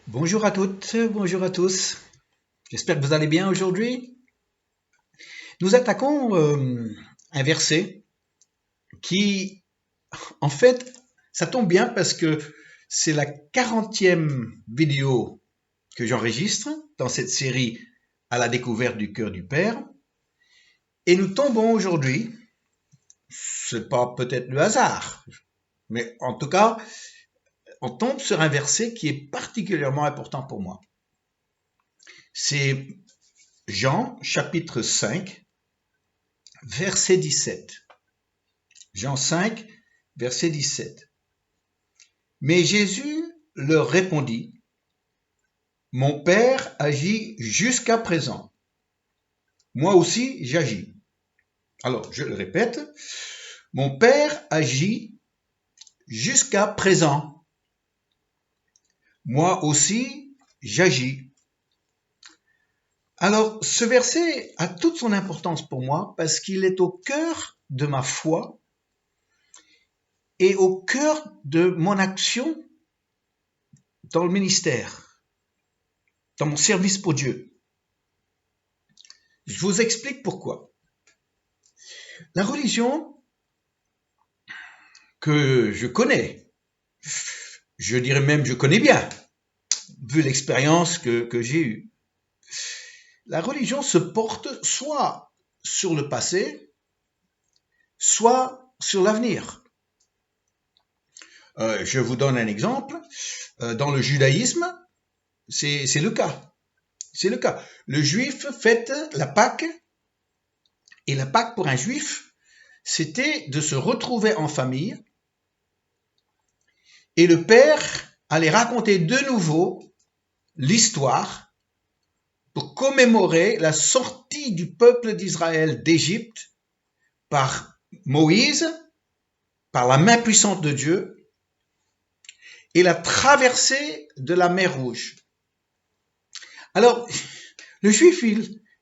Bonjour à toutes, bonjour à tous. J'espère que vous allez bien aujourd'hui. Nous attaquons un verset qui, en fait, ça tombe bien parce que c'est la 40e vidéo que j'enregistre dans cette série à la découverte du cœur du Père. Et nous tombons aujourd'hui, c'est pas peut-être le hasard, mais en tout cas, on tombe sur un verset qui est particulièrement important pour moi. C'est Jean chapitre 5, verset 17. Jean 5, verset 17. Mais Jésus leur répondit, mon Père agit jusqu'à présent. Moi aussi, j'agis. Alors, je le répète, mon Père agit jusqu'à présent. Moi aussi, j'agis. Alors, ce verset a toute son importance pour moi parce qu'il est au cœur de ma foi et au cœur de mon action dans le ministère, dans mon service pour Dieu. Je vous explique pourquoi. La religion que je connais, je dirais même je connais bien, vu l'expérience que j'ai eue, la religion se porte soit sur le passé, soit sur l'avenir. Je vous donne un exemple. Dans le judaïsme, c'est le cas. C'est le cas. Le juif fête la Pâque, et la Pâque pour un juif, c'était de se retrouver en famille, et le père allait raconter de nouveau l'histoire pour commémorer la sortie du peuple d'Israël d'Égypte par Moïse, par la main puissante de Dieu, et la traversée de la mer Rouge. Alors, le juif,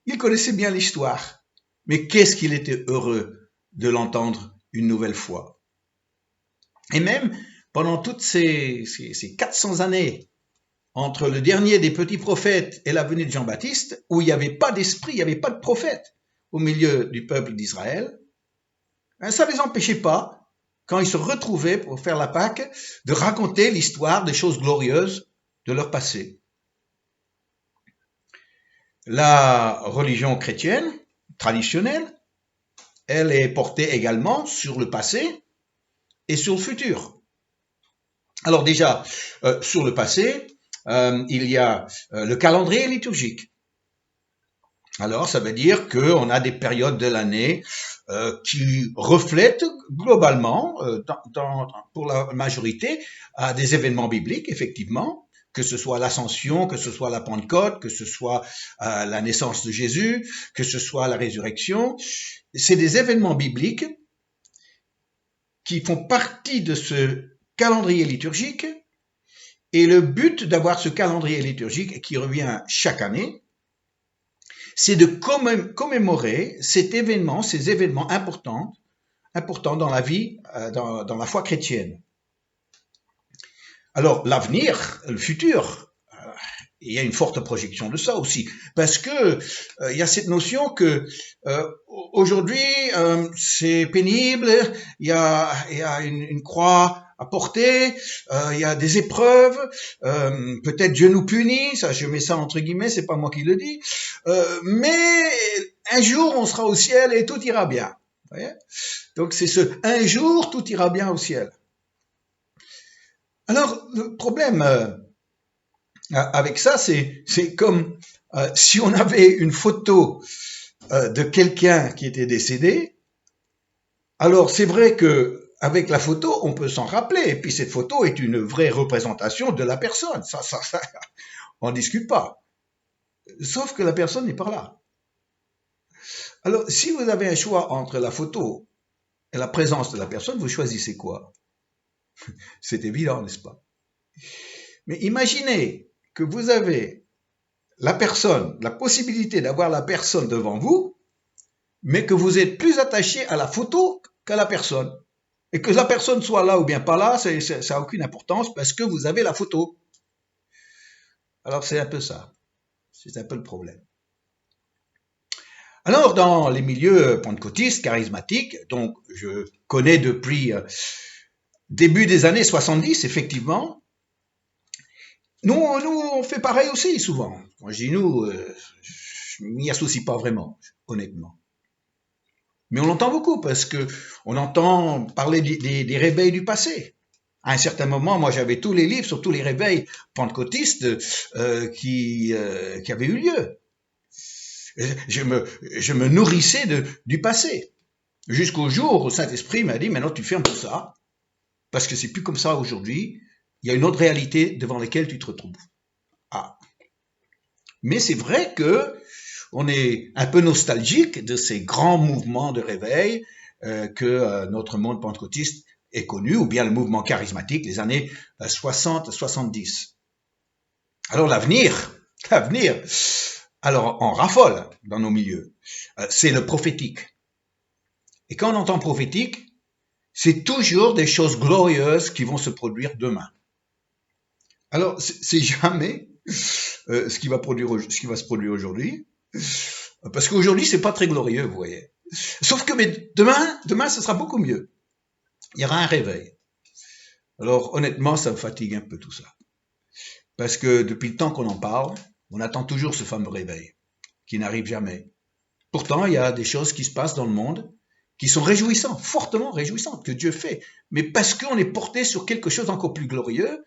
il connaissait bien l'histoire, mais qu'est-ce qu'il était heureux de l'entendre une nouvelle fois. Et même pendant toutes ces 400 années entre le dernier des petits prophètes et la venue de Jean-Baptiste, où il n'y avait pas d'esprit, il n'y avait pas de prophète au milieu du peuple d'Israël, ça ne les empêchait pas, quand ils se retrouvaient pour faire la Pâque, de raconter l'histoire des choses glorieuses de leur passé. La religion chrétienne traditionnelle, elle est portée également sur le passé et sur le futur. Alors déjà, sur le passé, il y a le calendrier liturgique. Alors, ça veut dire qu'on a des périodes de l'année qui reflètent globalement, pour la majorité, des événements bibliques, effectivement, que ce soit l'Ascension, que ce soit la Pentecôte, que ce soit la naissance de Jésus, que ce soit la résurrection. C'est des événements bibliques qui font partie de ce calendrier liturgique, et le but d'avoir ce calendrier liturgique qui revient chaque année, c'est de commémorer cet événement, ces événements importants dans la vie, dans la foi chrétienne. Alors, l'avenir, le futur, il y a une forte projection de ça aussi, parce que il y a cette notion que aujourd'hui c'est pénible, il y a une croix à porter, il y a des épreuves, peut-être Dieu nous punit, ça je mets ça entre guillemets, c'est pas moi qui le dis, mais un jour on sera au ciel et tout ira bien. Vous voyez. Donc c'est ce un jour tout ira bien au ciel. Alors le problème avec ça, c'est comme si on avait une photo de quelqu'un qui était décédé. Alors c'est vrai que avec la photo, on peut s'en rappeler. Et puis cette photo est une vraie représentation de la personne. Ça on ne discute pas. Sauf que la personne n'est pas là. Alors si vous avez un choix entre la photo et la présence de la personne, vous choisissez quoi? C'est évident, n'est-ce pas? Mais imaginez que vous avez la personne, la possibilité d'avoir la personne devant vous, mais que vous êtes plus attaché à la photo qu'à la personne. Et que la personne soit là ou bien pas là, ça n'a aucune importance parce que vous avez la photo. Alors c'est un peu ça, c'est un peu le problème. Alors dans les milieux pentecôtistes, charismatiques, donc je connais depuis début des années 70, effectivement, nous on fait pareil aussi souvent. Quand je dis nous, je m'y associe pas vraiment, honnêtement. Mais on l'entend beaucoup parce que on entend parler des réveils du passé. À un certain moment, moi, j'avais tous les livres sur tous les réveils pentecôtistes qui avaient eu lieu. Je me nourrissais du passé. Jusqu'au jour où le Saint-Esprit m'a dit, maintenant tu fermes tout ça, parce que c'est plus comme ça aujourd'hui. Il y a une autre réalité devant laquelle tu te retrouves. Ah. Mais c'est vrai que on est un peu nostalgique de ces grands mouvements de réveil que notre monde pentecôtiste est connu, ou bien le mouvement charismatique des années 60-70. Alors l'avenir, alors on raffole dans nos milieux, c'est le prophétique. Et quand on entend prophétique, c'est toujours des choses glorieuses qui vont se produire demain. Alors c'est jamais ce qui va se produire aujourd'hui, parce qu'aujourd'hui c'est pas très glorieux, vous voyez. Sauf que mais demain ce sera beaucoup mieux. Il y aura un réveil. Alors honnêtement, ça me fatigue un peu tout ça. Parce que depuis le temps qu'on en parle, on attend toujours ce fameux réveil, qui n'arrive jamais. Pourtant, il y a des choses qui se passent dans le monde qui sont réjouissantes, fortement réjouissantes, que Dieu fait. Mais parce qu'on est porté sur quelque chose d'encore plus glorieux,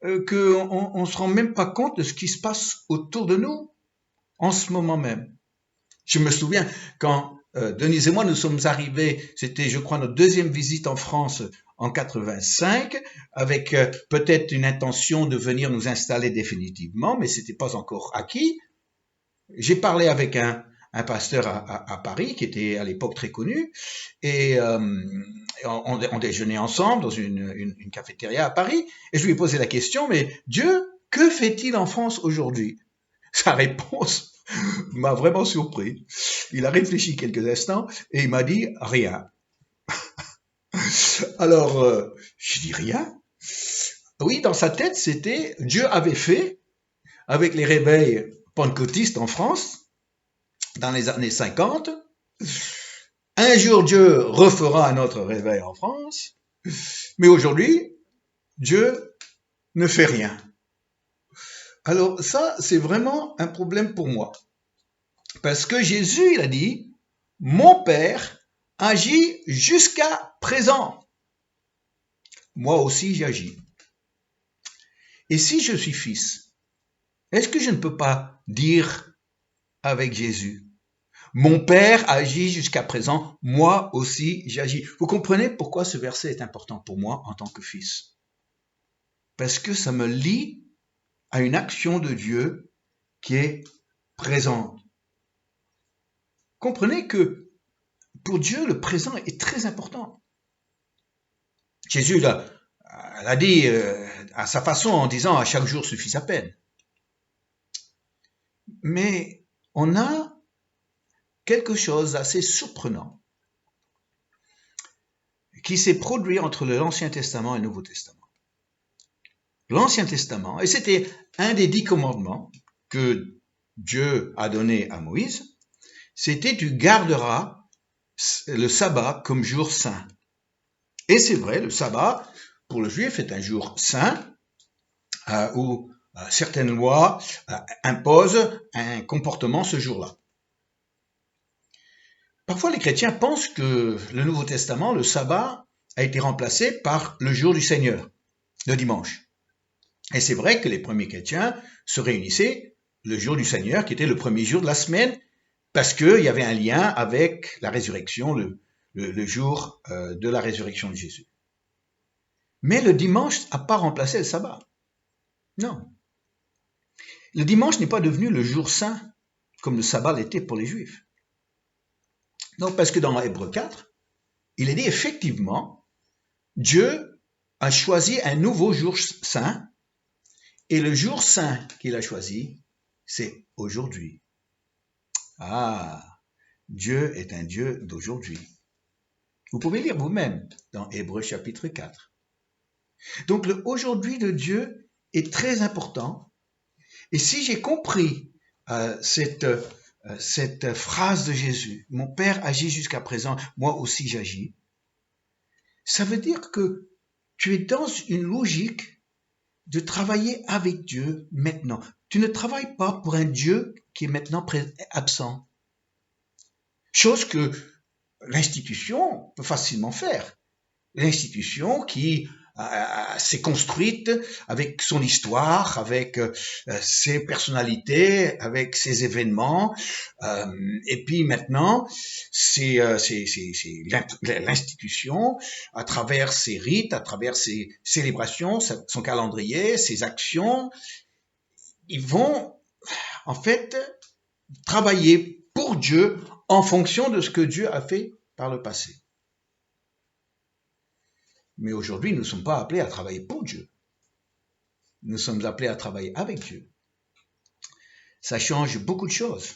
qu'on ne se rend même pas compte de ce qui se passe autour de nous en ce moment même. Je me souviens quand Denise et moi nous sommes arrivés, c'était je crois notre deuxième visite en France en 85, avec peut-être une intention de venir nous installer définitivement, mais c'était pas encore acquis. J'ai parlé avec un pasteur à Paris qui était à l'époque très connu et on déjeunait ensemble dans une cafétéria à Paris et je lui ai posé la question, mais Dieu, que fait-il en France aujourd'hui? Sa réponse m'a vraiment surpris. Il a réfléchi quelques instants et il m'a dit rien. Alors, je dis rien. Oui, dans sa tête, c'était Dieu avait fait avec les réveils pentecôtistes en France dans les années 50. Un jour, Dieu refera un autre réveil en France, mais aujourd'hui, Dieu ne fait rien. Alors ça, c'est vraiment un problème pour moi. Parce que Jésus, il a dit, mon Père agit jusqu'à présent. Moi aussi, j'agis. Et si je suis fils, est-ce que je ne peux pas dire avec Jésus, mon Père agit jusqu'à présent, moi aussi j'agis. Vous comprenez pourquoi ce verset est important pour moi en tant que fils? Parce que ça me lie à une action de Dieu qui est présente. Comprenez que pour Dieu, le présent est très important. Jésus l'a dit à sa façon en disant à chaque jour suffit sa peine. Mais on a quelque chose d'assez surprenant qui s'est produit entre l'Ancien Testament et le Nouveau Testament. L'Ancien Testament, et c'était un des 10 commandements que Dieu a donné à Moïse, c'était tu garderas le sabbat comme jour saint. Et c'est vrai, le sabbat, pour le juif, est un jour saint où certaines lois imposent un comportement ce jour-là. Parfois, les chrétiens pensent que le Nouveau Testament, le sabbat, a été remplacé par le jour du Seigneur, le dimanche. Et c'est vrai que les premiers chrétiens se réunissaient le jour du Seigneur, qui était le premier jour de la semaine, parce qu'il y avait un lien avec la résurrection, le jour de la résurrection de Jésus. Mais le dimanche n'a pas remplacé le sabbat. Non. Le dimanche n'est pas devenu le jour saint, comme le sabbat l'était pour les Juifs. Non, parce que dans Hébreux 4, il est dit effectivement, Dieu a choisi un nouveau jour saint, et le jour saint qu'il a choisi, c'est aujourd'hui. Ah, Dieu est un Dieu d'aujourd'hui. Vous pouvez lire vous-même dans Hébreux chapitre 4. Donc le aujourd'hui de Dieu est très important Et si j'ai compris cette phrase de Jésus, mon Père agit jusqu'à présent, moi aussi j'agis, ça veut dire que tu es dans une logique de travailler avec Dieu maintenant. Tu ne travailles pas pour un Dieu qui est maintenant absent. Chose que l'institution peut facilement faire. L'institution qui s'est construite avec son histoire, avec ses personnalités, avec ses événements, et puis maintenant, c'est l'institution, à travers ses rites, à travers ses célébrations, son calendrier, ses actions, ils vont en fait travailler pour Dieu en fonction de ce que Dieu a fait par le passé. Mais aujourd'hui, nous ne sommes pas appelés à travailler pour Dieu. Nous sommes appelés à travailler avec Dieu. Ça change beaucoup de choses.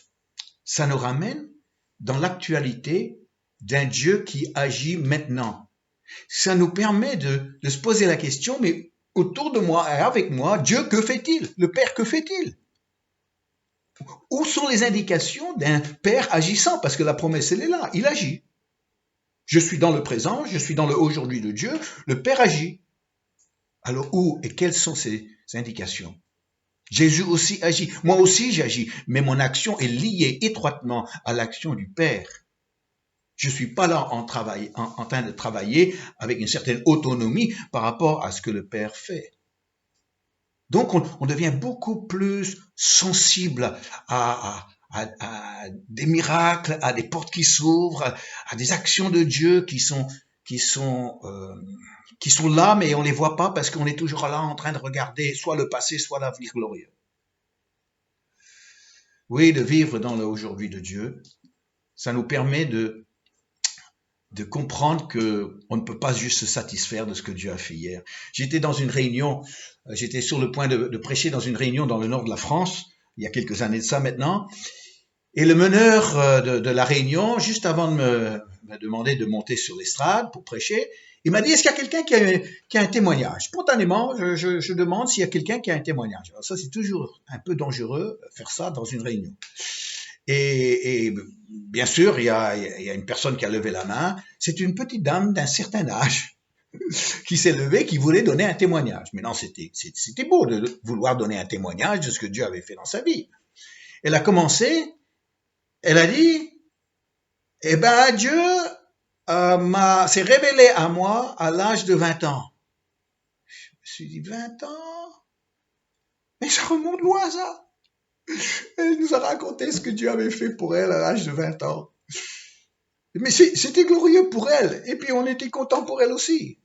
Ça nous ramène dans l'actualité d'un Dieu qui agit maintenant. Ça nous permet de se poser la question, mais autour de moi et avec moi, Dieu, que fait-il? Le Père, que fait-il? Où sont les indications d'un Père agissant? Parce que la promesse, elle est là, il agit. Je suis dans le présent, je suis dans le aujourd'hui de Dieu, le Père agit. Alors où et quelles sont ces indications? Jésus aussi agit, moi aussi j'agis, mais mon action est liée étroitement à l'action du Père. Je ne suis pas là en train de travailler avec une certaine autonomie par rapport à ce que le Père fait. Donc on devient beaucoup plus sensible à des miracles, à des portes qui s'ouvrent, à des actions de Dieu qui sont là, mais on les voit pas parce qu'on est toujours là en train de regarder soit le passé, soit l'avenir glorieux. Oui, de vivre dans le aujourd'hui de Dieu, ça nous permet de comprendre que on ne peut pas juste se satisfaire de ce que Dieu a fait hier. J'étais dans une réunion, j'étais sur le point de prêcher dans une réunion dans le nord de la France, il y a quelques années de ça maintenant, et le meneur de la réunion, juste avant de me demander de monter sur l'estrade pour prêcher, il m'a dit, est-ce qu'il y a quelqu'un qui a un témoignage? Spontanément, je demande s'il y a quelqu'un qui a un témoignage. Alors ça, c'est toujours un peu dangereux, faire ça dans une réunion. Et bien sûr, il y a une personne qui a levé la main. C'est une petite dame d'un certain âge qui s'est levée, qui voulait donner un témoignage. Mais non, c'était beau de vouloir donner un témoignage de ce que Dieu avait fait dans sa vie. Elle a commencé, elle a dit, eh ben, Dieu s'est révélé à moi à l'âge de 20 ans. Je me suis dit, 20 ans? Mais ça remonte loin, ça. Elle nous a raconté ce que Dieu avait fait pour elle à l'âge de 20 ans. Mais c'était glorieux pour elle. Et puis on était content pour elle aussi.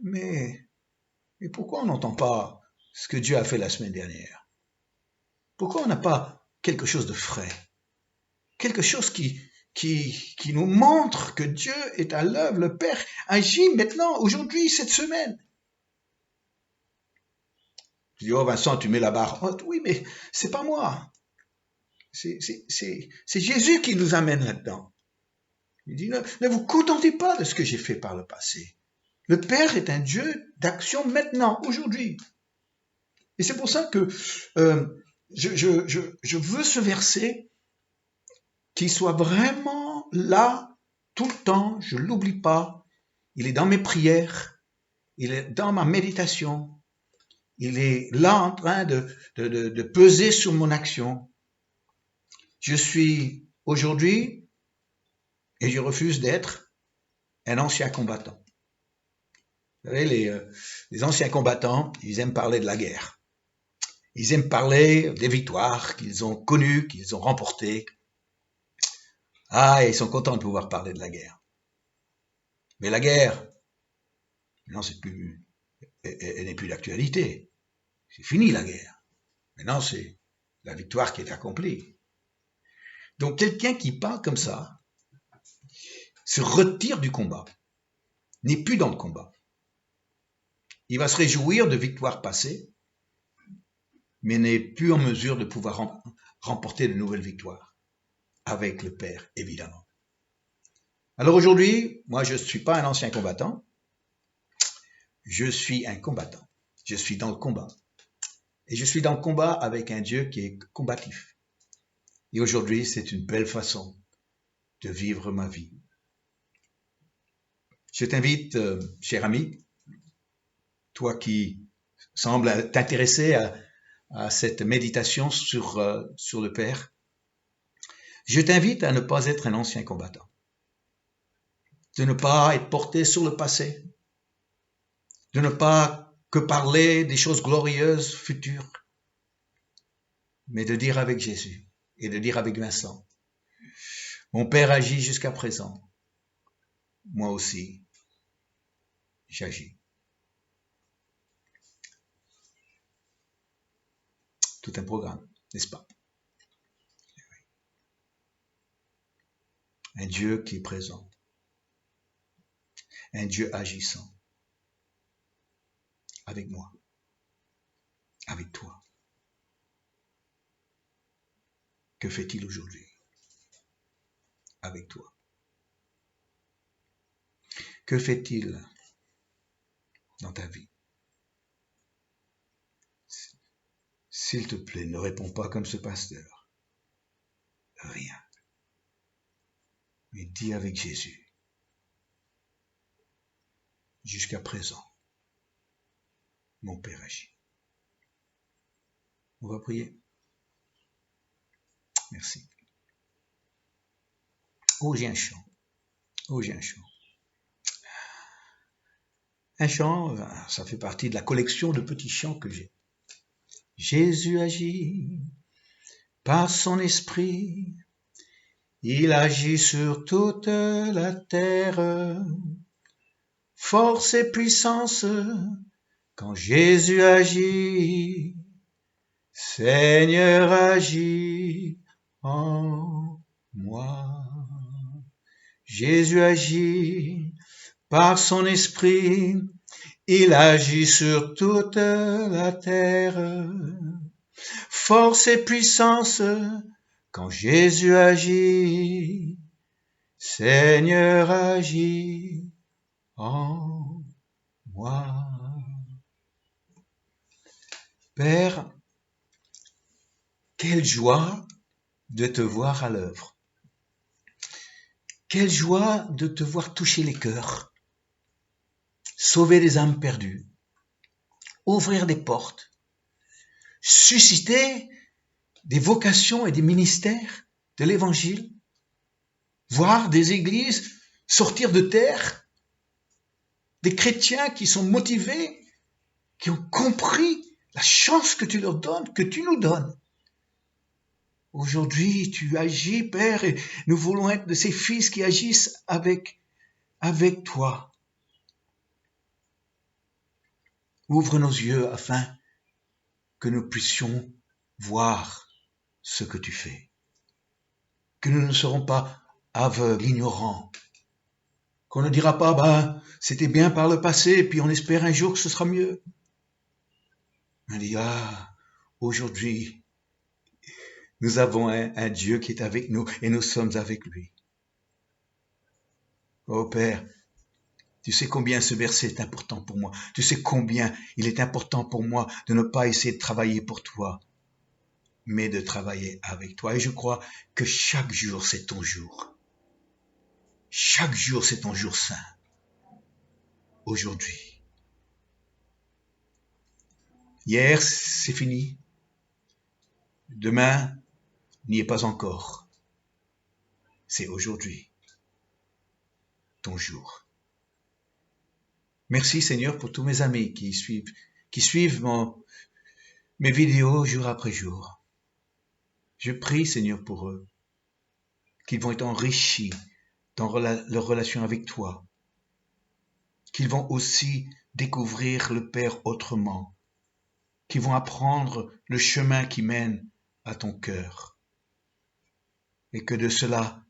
Mais pourquoi on n'entend pas ce que Dieu a fait la semaine dernière? Pourquoi on n'a pas quelque chose de frais? Quelque chose qui nous montre que Dieu est à l'œuvre, le Père agit maintenant, aujourd'hui, cette semaine. Je dis, oh Vincent, tu mets la barre haute. Oui, mais c'est pas moi. C'est Jésus qui nous amène là-dedans. Il dit, ne vous contentez pas de ce que j'ai fait par le passé. Le Père est un Dieu d'action maintenant, aujourd'hui. Et c'est pour ça que je veux ce verset qui soit vraiment là tout le temps, je ne l'oublie pas. Il est dans mes prières, il est dans ma méditation, il est là en train de peser sur mon action. Je suis aujourd'hui, et je refuse d'être, un ancien combattant. Vous savez, les anciens combattants, ils aiment parler de la guerre. Ils aiment parler des victoires qu'ils ont connues, qu'ils ont remportées. Ah, ils sont contents de pouvoir parler de la guerre. Mais la guerre, non, elle n'est plus d'actualité. C'est fini la guerre. Maintenant, c'est la victoire qui est accomplie. Donc, quelqu'un qui parle comme ça se retire du combat, n'est plus dans le combat. Il va se réjouir de victoires passées, mais n'est plus en mesure de pouvoir remporter de nouvelles victoires avec le Père, évidemment. Alors aujourd'hui, moi, je ne suis pas un ancien combattant, je suis un combattant. Je suis dans le combat. Et je suis dans le combat avec un Dieu qui est combatif. Et aujourd'hui, c'est une belle façon de vivre ma vie. Je t'invite, cher ami, toi qui sembles t'intéresser à cette méditation sur le Père, je t'invite à ne pas être un ancien combattant, de ne pas être porté sur le passé, de ne pas que parler des choses glorieuses futures, mais de dire avec Jésus et de dire avec Vincent, mon Père agit jusqu'à présent, moi aussi, j'agis. Tout un programme, n'est-ce pas? Un Dieu qui est présent, un Dieu agissant, avec moi, avec toi. Que fait-il aujourd'hui avec toi? Que fait-il dans ta vie? S'il te plaît, ne réponds pas comme ce pasteur. Rien. Mais dis avec Jésus. Jusqu'à présent, mon Père agit. On va prier. Merci. Oh, j'ai un chant. Oh, j'ai un chant. Un chant, ça fait partie de la collection de petits chants que j'ai. Jésus agit par son esprit. Il agit sur toute la terre. Force et puissance, quand Jésus agit. Seigneur, agis en moi. Jésus agit par son esprit. Il agit sur toute la terre. Force et puissance, quand Jésus agit. Seigneur, agis en moi. Père, quelle joie de te voir à l'œuvre. Quelle joie de te voir toucher les cœurs, sauver des âmes perdues, ouvrir des portes, susciter des vocations et des ministères de l'Évangile, voir des églises sortir de terre, des chrétiens qui sont motivés, qui ont compris la chance que tu leur donnes, que tu nous donnes. Aujourd'hui, tu agis, Père, et nous voulons être de ces fils qui agissent avec toi. Ouvre nos yeux afin que nous puissions voir ce que tu fais. Que nous ne serons pas aveugles, ignorants. Qu'on ne dira pas, c'était bien par le passé, puis on espère un jour que ce sera mieux. On dit, aujourd'hui, nous avons un Dieu qui est avec nous et nous sommes avec lui. Oh Père, tu sais combien ce verset est important pour moi. Tu sais combien il est important pour moi de ne pas essayer de travailler pour toi, mais de travailler avec toi. Et je crois que chaque jour, c'est ton jour. Chaque jour, c'est ton jour saint. Aujourd'hui. Hier, c'est fini. Demain, n'y est pas encore. C'est aujourd'hui. Ton jour. Merci Seigneur pour tous mes amis qui suivent mes vidéos jour après jour. Je prie Seigneur pour eux, qu'ils vont être enrichis dans leur relation avec toi, qu'ils vont aussi découvrir le Père autrement, qu'ils vont apprendre le chemin qui mène à ton cœur, et que de cela,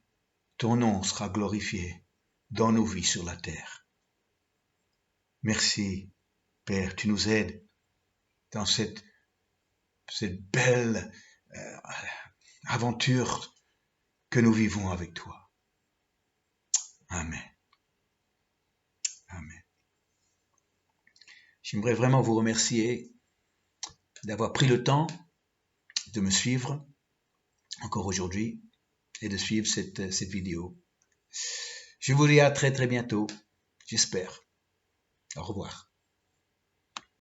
ton nom sera glorifié dans nos vies sur la terre. Merci, Père, tu nous aides dans cette belle aventure que nous vivons avec toi. Amen. Amen. J'aimerais vraiment vous remercier d'avoir pris le temps de me suivre encore aujourd'hui et de suivre cette vidéo. Je vous dis à très très bientôt, j'espère. Au revoir.